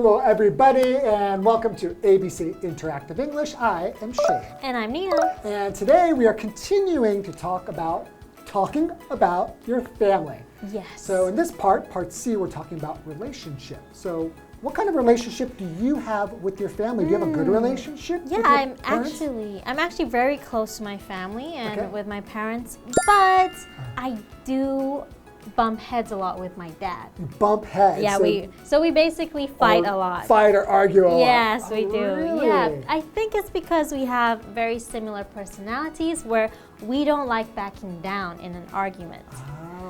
Hello, everybody, and welcome to ABC Interactive English. I am Shane. And I'm Nina. And today we are continuing to talking about your family. Yes. So in this part C, we're talking about relationship. So what kind of relationship do you have with your family? Do you have a good relationship with your parents? I'm actually very close to my family and with my parents, but I do bump heads a lot with my dad. You bump heads? Yeah, we basically fight a lot. Fight or argue a lot? Yes, we do. Really? Yeah, I think it's because we have very similar personalities where we don't like backing down in an argument.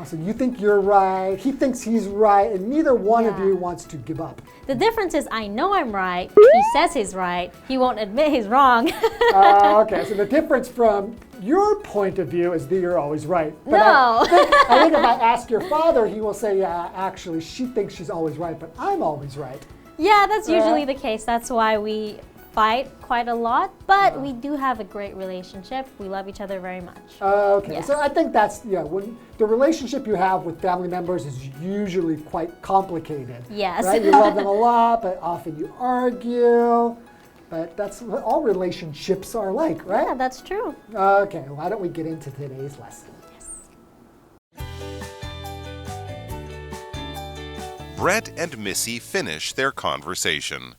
So you think you're right, he thinks he's right, and neither one of you wants to give up. The difference is I know I'm right, he says he's right, he won't admit he's wrong. Okay, so the difference from your point of view is that you're always right. But no. I think if I ask your father, he will say, yeah, actually, she thinks she's always right, but I'm always right. Yeah, that's usually the case. That's why we fight quite a lot, but we do have a great relationship. We love each other very much. Okay, so I think that's, when the relationship you have with family members is usually quite complicated. Yes. Right? You love them a lot, but often you argue. But that's what all relationships are like, right? Yeah, that's true. Okay, why don't we get into today's lesson? Yes. Brett and Missy finish their conversation.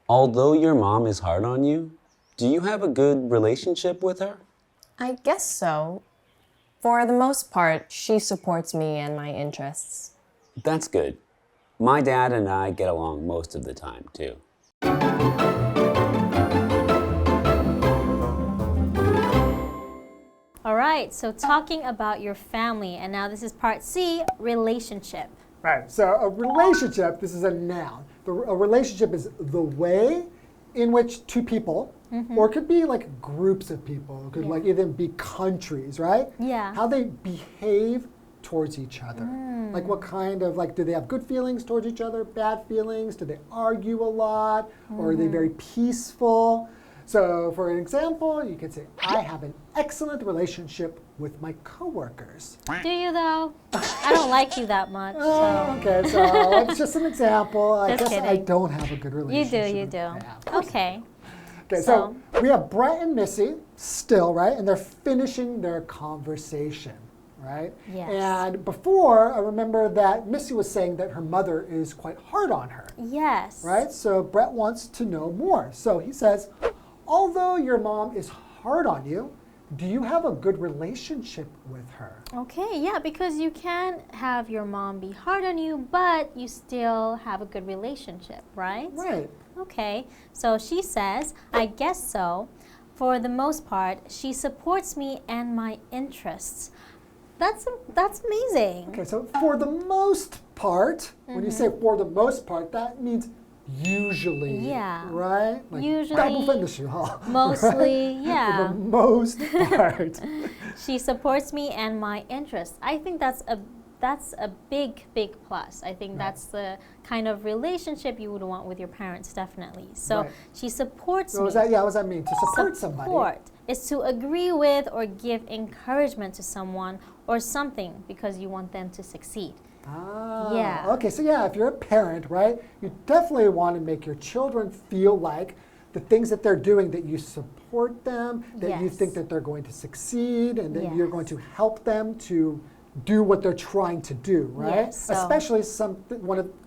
Although your mom is hard on you, do you have a good relationship with her? I guess so. For the most part, she supports me and my interests. That's good. My dad and I get along most of the time, too. All right, so talking about your family, and now this is part C, relationship. Right, so a relationship, this is a noun. A relationship is the way in which two people, or it could be like groups of people, it could like even be countries, right? Yeah. How they behave towards each other. Like what kind of, do they have good feelings towards each other, bad feelings? Do they argue a lot? Or are they very peaceful? So for an example, you could say, I have an excellent relationship with my coworkers. Do you though? I don't like you that much. So. Okay, so it's just an example. I guess kidding. I don't have a good relationship. You do. Yeah, Okay. Okay, so we have Brett and Missy still, right? And they're finishing their conversation, right? Yes. And before, I remember that Missy was saying that her mother is quite hard on her. Yes. Right? So Brett wants to know more. So he says, although your mom is hard on you, do you have a good relationship with her? Okay, yeah, because you can have your mom be hard on you, but you still have a good relationship, right? Right. Okay, so she says, I guess so. For the most part, she supports me and my interests. That's amazing. Okay, so for the most part, when you say for the most part, that means usually, Yeah. right? Like, Usually, 大部分的时候, mostly, right? yeah. For the most part. She supports me and my interests. I think that's a big plus. I think that's the kind of relationship you would want with your parents, definitely. So she supports me. What does that mean? To support somebody? Support is to agree with or give encouragement to someone or something because you want them to succeed. Yeah. Okay, so if you're a parent, right, you definitely want to make your children feel like the things that they're doing, that you support them, that you think that they're going to succeed, and that you're going to help them to do what they're trying to do, right? Yes, so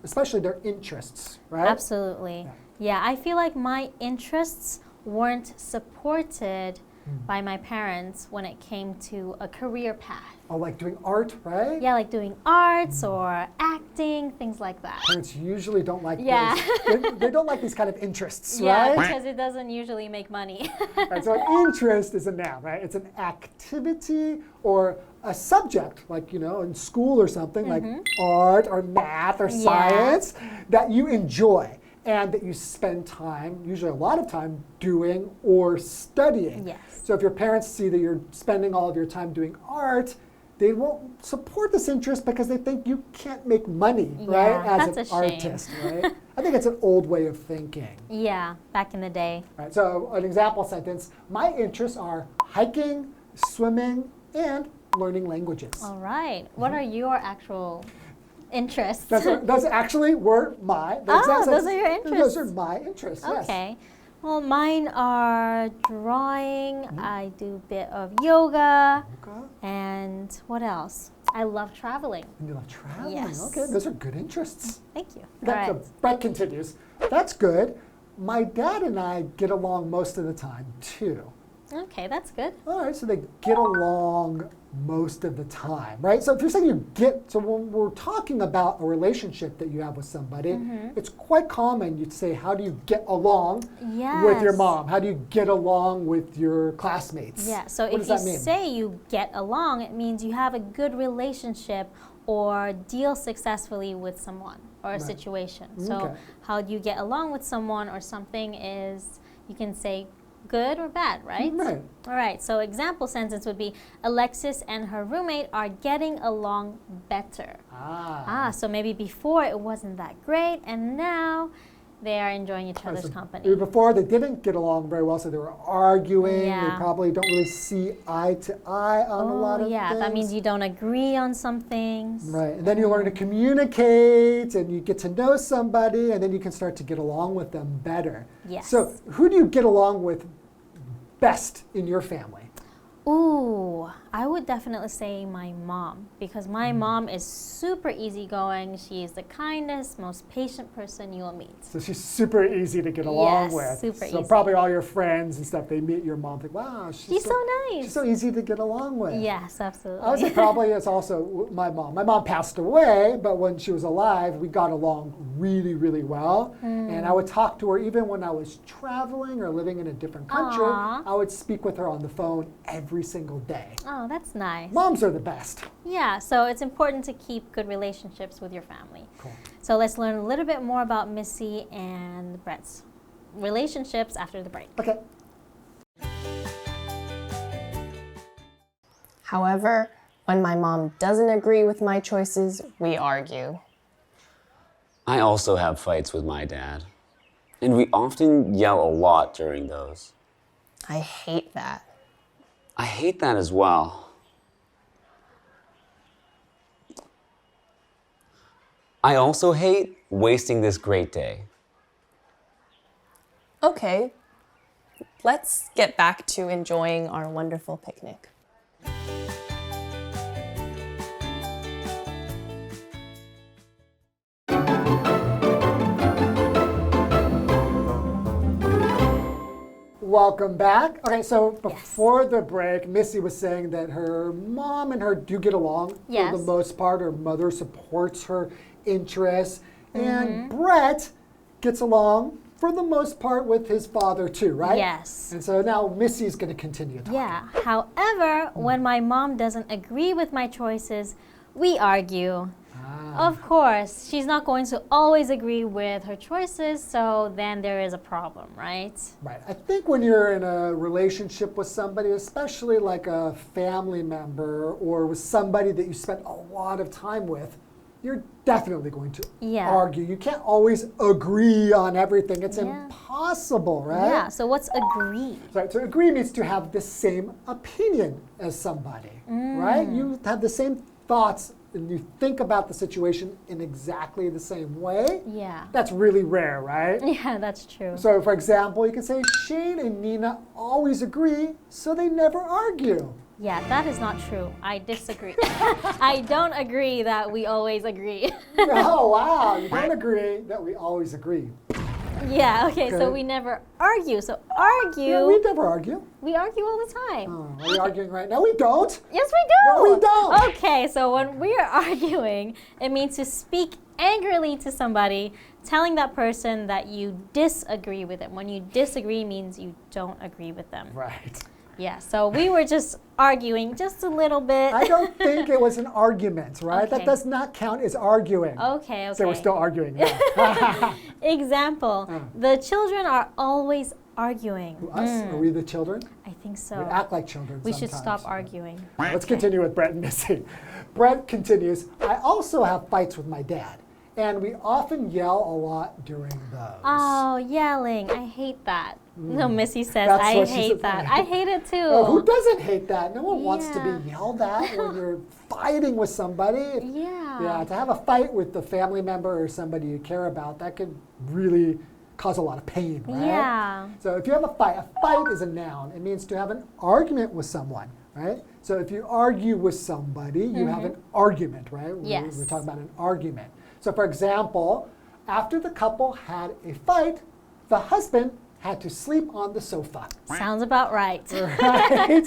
especially their interests, right? Absolutely. Yeah, I feel like my interests weren't supported by my parents when it came to a career path. Oh, like doing art, right? Yeah, like doing arts or acting, things like that. Parents usually don't like those. They don't like these kind of interests, Yeah, right? because it doesn't usually make money. Right, so an interest is a noun, right? It's an activity or a subject, like, in school or something, like art or math or science, that you enjoy and that you spend time, usually a lot of time, doing or studying. Yes. So if your parents see that you're spending all of your time doing art, they won't support this interest because they think you can't make money, right, as that's an a shame. artist, right? I think it's an old way of thinking. Yeah, back in the day. Right, so an example sentence, my interests are hiking, swimming, and learning languages. All right. What are your actual interests. Those actually were my. Those are your interests. Those are my interests. Yes. Okay. Well, mine are drawing. I do a bit of yoga. And what else? I love traveling. And you love traveling. Yes. Okay, those are good interests. Thank you. Brett continues. That's good. My dad and I get along most of the time too. Okay, that's good. All right, so they get along most of the time, right? So if you're saying so when we're talking about a relationship that you have with somebody, it's quite common you'd say, how do you get along with your mom? How do you get along with your classmates? Yeah, so if you say you get along, it means you have a good relationship or deal successfully with someone or a situation. So how do you get along with someone or something is, you can say good or bad, right? Right. All right, so example sentence would be, Alexis and her roommate are getting along better. So maybe before it wasn't that great, and now they are enjoying each other's company. Before they didn't get along very well, so they were arguing. Yeah. They probably don't really see eye to eye on a lot of things. That means you don't agree on some things. Right, and then you learn to communicate, and you get to know somebody, and then you can start to get along with them better. Yes. So who do you get along with best in your family? Ooh, I would definitely say my mom, because my mom is super easygoing. She is the kindest, most patient person you'll meet. So she's super easy to get along with. Super so easy. Probably all your friends and stuff, they meet your mom, think, wow, She's so nice. She's so easy to get along with. Yes, absolutely. I would say probably it's also my mom. My mom passed away, but when she was alive, we got along really, really well. And I would talk to her even when I was traveling or living in a different country. I would speak with her on the phone every single day. Oh, that's nice. Moms are the best. Yeah, so it's important to keep good relationships with your family. Cool. So let's learn a little bit more about Missy and Brett's relationships after the break. Okay. However, when my mom doesn't agree with my choices, we argue. I also have fights with my dad, and we often yell a lot during those. I hate that. I hate that as well. I also hate wasting this great day. Okay, let's get back to enjoying our wonderful picnic. Welcome back. Okay, so before the break, Missy was saying that her mom and her do get along for the most part. Her mother supports her interests. And Brett gets along for the most part with his father too, right? Yes. And so now Missy's going to continue talking. Yeah. However, when my mom doesn't agree with my choices, we argue. Of course, she's not going to always agree with her choices, so then there is a problem, right? Right. I think when you're in a relationship with somebody, especially like a family member or with somebody that you spent a lot of time with, you're definitely going to argue. You can't always agree on everything. It's impossible, right? Yeah, so what's agree? Right, so agree means to have the same opinion as somebody, right? You have the same thoughts and you think about the situation in exactly the same way. Yeah. That's really rare, right? Yeah, that's true. So for example, you can say Shane and Nina always agree, so they never argue. Yeah, that is not true. I disagree. I don't agree that we always agree. Oh, wow. You don't agree that we always agree. Yeah, okay, so we never argue. So argue. Yeah, we never argue. We argue all the time. Oh, are we arguing right now? We don't. Yes, we do. No, we don't. Okay, so when we are arguing, it means to speak angrily to somebody, telling that person that you disagree with them. When you disagree means you don't agree with them. Right. Yeah, so we were just arguing just a little bit. I don't think it was an argument, right? Okay. That does not count as arguing. Okay. So we're still arguing. Example, the children are always arguing. Us? Are we the children? I think so. We act like children We sometimes. should stop arguing. Let's continue with Brett and Missy. Brett continues, I also have fights with my dad, and we often yell a lot during those. Oh, yelling. I hate that. No, Missy says, That's I what she hate said. that. I hate it too. Oh, who doesn't hate that? No one wants to be yelled at when you're fighting with somebody. Yeah. To have a fight with the family member or somebody you care about, that could really cause a lot of pain, right? Yeah. So if you have a fight is a noun. It means to have an argument with someone, right? So if you argue with somebody, you have an argument, right? Yes. We're talking about an argument. So for example, after the couple had a fight, the husband had to sleep on the sofa. Sounds about right. Right?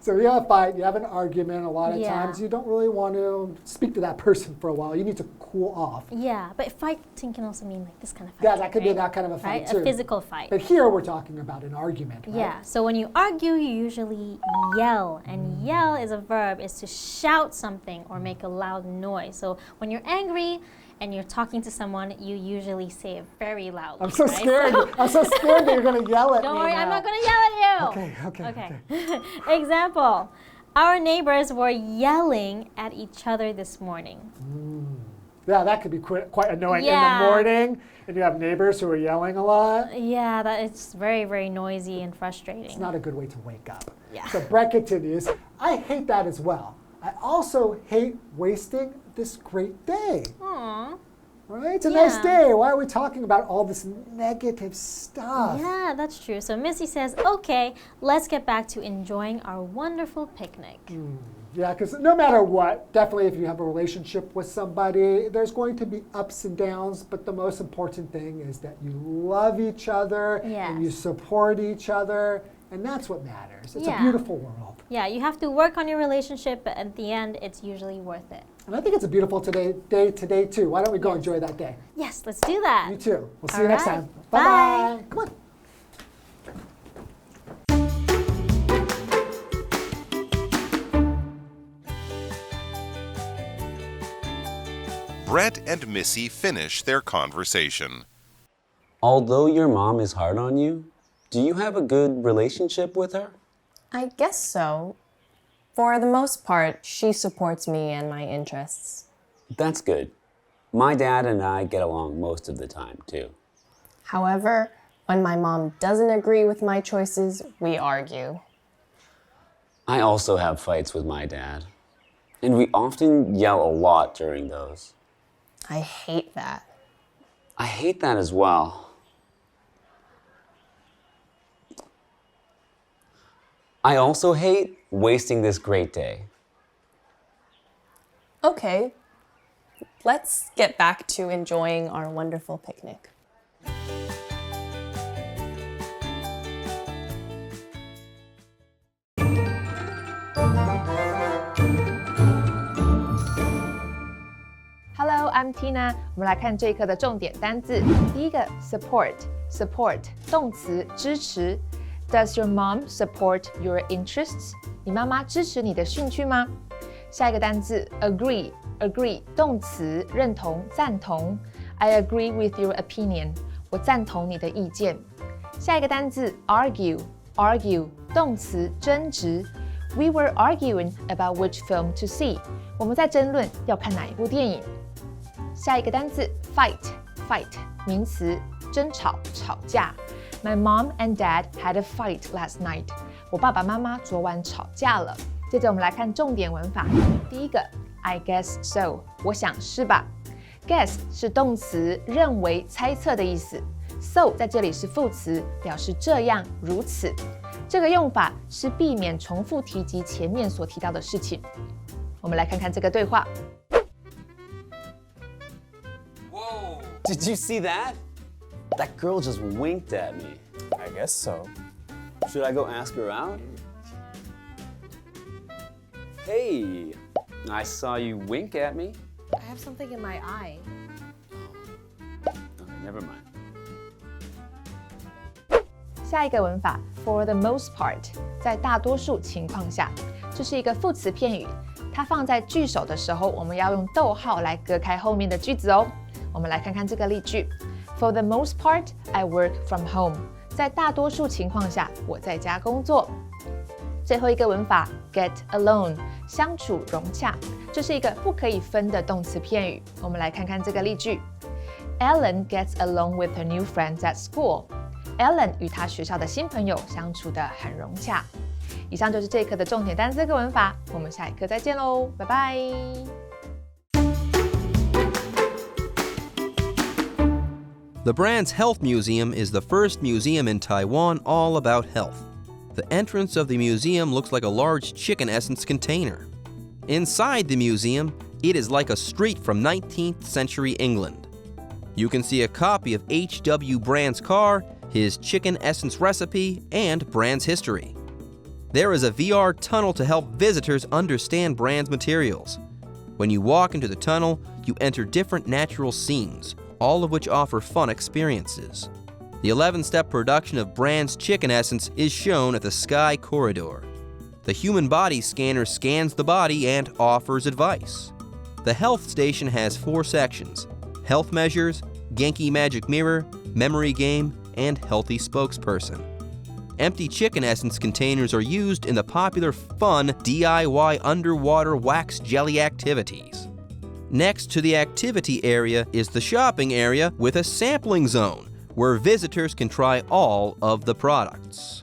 So you have a fight, you have an argument, a lot of Yeah. times you don't really want to speak to that person for a while. You need to cool off. Yeah, but fighting can also mean like this kind of fight. Yeah, that could be right? that kind of a fight Right? too. A physical fight. But here we're talking about an argument, right? Yeah, so when you argue, you usually yell. And yell is a verb, is to shout something or make a loud noise. So when you're angry and you're talking to someone, you usually say it very loudly. I'm so right? scared. I'm so scared that you're going to yell at me. Don't worry, I'm now. not going to yell at you. Okay. Example. Our neighbors were yelling at each other this morning. Yeah, that could be quite annoying Yeah. in the morning, and you have neighbors who are yelling a lot. Yeah, that it's very, very noisy and frustrating. It's not a good way to wake up. Yeah. So Brett continues, I hate that as well. I also hate wasting this great day. Aww. Right? It's a nice Yeah. day. Why are we talking about all this negative stuff? Yeah, that's true. So Missy says, okay, let's get back to enjoying our wonderful picnic. Yeah, because no matter what, definitely if you have a relationship with somebody, there's going to be ups and downs, but the most important thing is that you love each other and you Yes. support each other, and that's what matters. It's a Yeah. beautiful world. Yeah, you have to work on your relationship, but at the end, it's usually worth it. And I think it's a beautiful day today too. Why don't we go enjoy that day? Yes, let's do that. You too. We'll see All you next right. time. Bye. Bye-bye. Come on. Brett and Missy finish their conversation. Although your mom is hard on you, do you have a good relationship with her? I guess so. For the most part, she supports me and my interests. That's good. My dad and I get along most of the time, too. However, when my mom doesn't agree with my choices, we argue. I also have fights with my dad, and we often yell a lot during those. I hate that. I hate that as well. I also hate wasting this great day. Okay, let's get back to enjoying our wonderful picnic. Hello, I'm Tina. 我们来看这一课的重点单字。第一个 support 动词支持。Does your mom support your interests? 你妈妈支持你的兴趣吗？下一个单字 agree 动词认同赞同。I agree with your opinion. 我赞同你的意见。下一个单字 argue 动词争执。We were arguing about which film to see. 我们在争论要看哪一部电影。下一个单字 fight 名词争吵吵架。My mom and dad had a fight last night. 我爸爸妈妈昨晚吵架了。接着我们来看重点文法。第一个 I guess so. 我想是吧。Guess 是动词认为猜测的意思。So 在这里是副词，表示这样如此。这个用法是避免重复提及前面所提到的事情。我们来看看这个对话。Whoa! Did you see that? That girl just winked at me. I guess so. Should I go ask her out? Hey, I saw you wink at me. I have something in my eye. Okay, never mind. 下一个文法 for the most part 在大多数情况下，这是一个副词片语，它放在句首的时候，我们要用逗号来隔开后面的句子哦。我们来看看这个例句 For the most part, I work from home. 在大多数情况下，我在家工作。最后一个文法 get along 相处融洽，这是一个不可以分的动词片语。我们来看看这个例句 Ellen gets along with her new friends at school. Ellen 与她学校的新朋友相处得很融洽。以上就是这一课的重点单词跟文法，我们下一课再见喽，拜拜。The Brands Health Museum is the first museum in Taiwan all about health. The entrance of the museum looks like a large chicken essence container. Inside the museum, it is like a street from 19th century England. You can see a copy of H.W. Brand's car, his chicken essence recipe, and Brand's history. There is a VR tunnel to help visitors understand Brand's materials. When you walk into the tunnel, you enter different natural scenes, all of which offer fun experiences. The 11-step production of Brand's chicken essence is shown at the Sky Corridor. The human body scanner scans the body and offers advice. The health station has 4 sections: health measures, Genki Magic Mirror, memory game, and healthy spokesperson. Empty chicken essence containers are used in the popular fun DIY underwater wax jelly activities. Next to the activity area is the shopping area with a sampling zone where visitors can try all of the products.